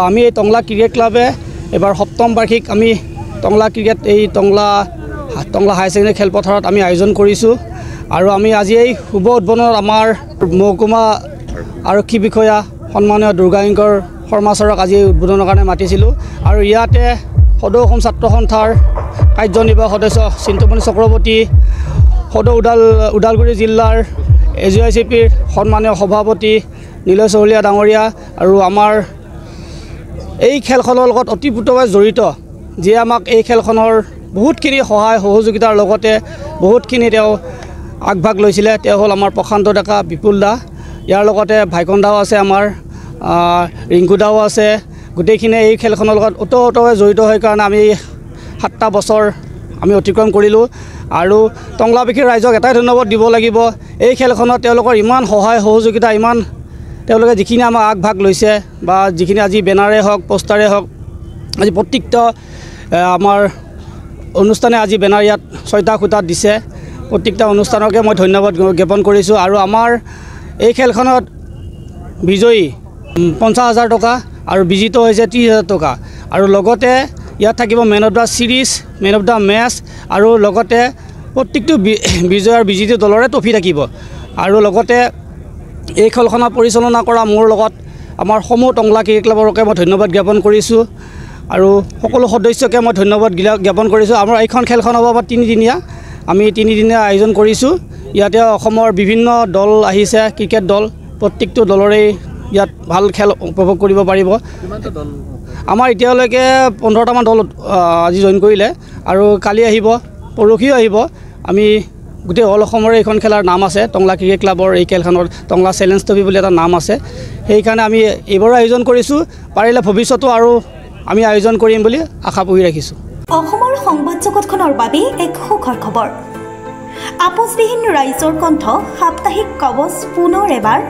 আমি এই টংলা ক্ৰিকেট ক্লাবে এবাৰ 7ম বাৰ্ষিক আমি টংলা ক্ৰিকেট এই টংলা হাই ছেকেণ্ডেৰী খেলপথাৰত আমি আয়োজন কৰিছোঁ আৰু আমি আজি এই শুভ উদ্বোধনত আমাৰ মহকুমা আৰক্ষী বিষয়া সন্মানীয় দুৰ্গাশংকৰ শৰ্মা ছাৰক আজি উদ্বোধনৰ কাৰণে মাতিছিলোঁ আৰু ইয়াতে সদৌ অসম ছাত্ৰ সন্থাৰ কাৰ্যনিৰ্বাহক সদস্য চিন্তুমণি চক্ৰৱৰ্তী সদৌ ওদালগুৰি জিলাৰ AJICPৰ সন্মানীয় সভাপতি নীলয় চহলীয়া ডাঙৰীয়া আৰু আমাৰ এই খেলখনৰ লগত অতিপ্ৰুতভাৱে জড়িত যিয়ে আমাক এই খেলখনৰ বহুতখিনি সহায় সহযোগিতাৰ লগতে বহুতখিনি তেওঁ আগভাগ লৈছিলে তেওঁ হ'ল আমাৰ প্ৰশান্ত ডেকা বিপুল দা ইয়াৰ লগতে ভাইকন দাও আছে আমাৰ ৰিংকু দাও আছে গোটেইখিনি এই খেলখনৰ লগত ওতঃপ্ৰোতভাৱে জড়িত হৈ কাৰণে আমি 7টা বছৰ আমি অতিক্ৰম কৰিলোঁ আৰু টংলাবাসী ৰাইজক এটাই ধন্যবাদ দিব লাগিব এই খেলখনত তেওঁলোকৰ ইমান সহায় সহযোগিতা ইমান তেওঁলোকে যিখিনি আমাক আগভাগ লৈছে বা যিখিনি আজি বেনাৰে হওক পোষ্টাৰে হওক আজি প্ৰত্যেকটা আমাৰ অনুষ্ঠানে আজি বেনাৰ ইয়াত 6টা খুঁটাত দিছে প্ৰত্যেকটা অনুষ্ঠানকে মই ধন্যবাদ জ্ঞাপন কৰিছোঁ আৰু আমাৰ এই খেলখনত বিজয়ী 50,000 টকা আৰু বিজিত হৈছে 30,000 টকা আৰু লগতে ইয়াত থাকিব man of the series man of the match আৰু লগতে প্ৰত্যেকটো বিজয় আৰু বিজেতা দলৰে ট্ৰফি থাকিব আৰু লগতে এই খেলখনৰ পৰিচালনা কৰা মোৰ লগত আমাৰ সমূহ টংলা ক্ৰিকেট ক্লাবৰকে মই ধন্যবাদ জ্ঞাপন কৰিছোঁ আৰু সকলো সদস্যকে মই ধন্যবাদ জ্ঞাপন কৰিছোঁ আমাৰ এইখন খেলখন হ'ব 3 দিনীয়া আমি 3 দিনীয়া আয়োজন কৰিছোঁ ইয়াতে অসমৰ বিভিন্ন দল আহিছে ক্ৰিকেট দল প্ৰত্যেকটো দলৰে ইয়াত ভাল খেল উপভোগ কৰিব পাৰিব আমাৰ এতিয়ালৈকে 15টামান দল আজি জইন কৰিলে আৰু কালি আহিব পৰহিও আহিব আমি গোটেই অল অসমৰে এইখন খেলাৰ নাম আছে টংলা ক্ৰিকেট ক্লাবৰ এই খেলখনৰ টংলা চেলেঞ্জ ট্ৰফি বুলি এটা নাম আছে সেইকাৰণে আমি এইবাৰো আয়োজন কৰিছোঁ পাৰিলে ভৱিষ্যতো আৰু আমি আয়োজন কৰিম বুলি আশা কৰি ৰাখিছোঁ অসমৰ সংবাদ জগতখনৰ বাবে এক সুখৰ খবৰ আপোচবিহীন ৰাইজৰ কণ্ঠ সাপ্তাহিক কবচ পুনৰ এবাৰ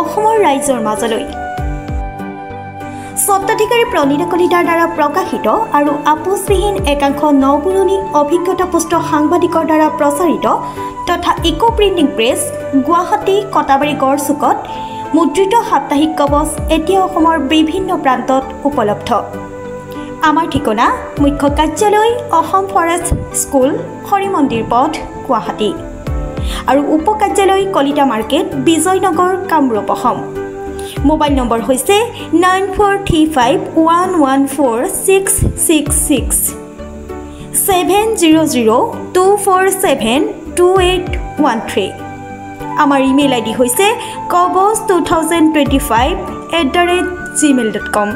অসমৰ ৰাইজৰ মাজলৈ স্বত্বাধিকাৰী প্ৰণীতা কলিতাৰ দ্বাৰা প্ৰকাশিত আৰু আপোচবিহীন একাংশ নপুৰণি অভিজ্ঞতাপুষ্ট সাংবাদিকৰ দ্বাৰা প্ৰচাৰিত তথা eco printing press Guwahati Katabari গড়চুকত মুদ্ৰিত সাপ্তাহিক কবচ এতিয়া অসমৰ বিভিন্ন প্ৰান্তত উপলব্ধ আমাৰ ঠিকনা মুখ্য কাৰ্যালয় অসম ফৰেষ্ট স্কুল হৰি মন্দিৰ পথ গুৱাহাটী আৰু উপ কাৰ্যালয় Kalita market Bijoynagar Kamrup Assam mobile number হৈছে 9435114666 70024728813 আমাৰ ইমেইল আইডি হৈছে kobos2025@gmail.com